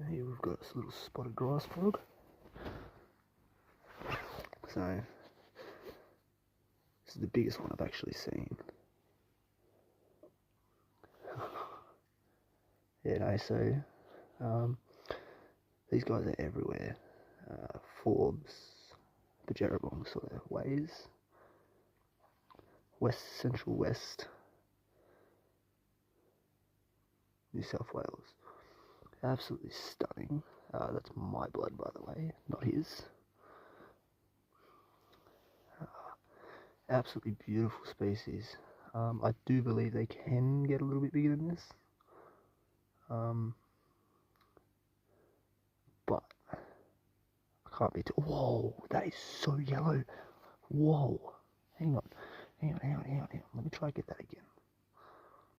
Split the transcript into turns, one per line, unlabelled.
here we've got this little spotted grass frog. So this is the biggest one I've actually seen. Yeah, no, so these guys are everywhere. Forbes, the Jerabong sort of ways, central west, New South Wales. Absolutely stunning. That's my blood, by the way, not his. Absolutely beautiful species. I do believe they can get a little bit bigger than this. But I can't be too. Whoa, that is so yellow. Whoa. Hang on. Let me try to get that again.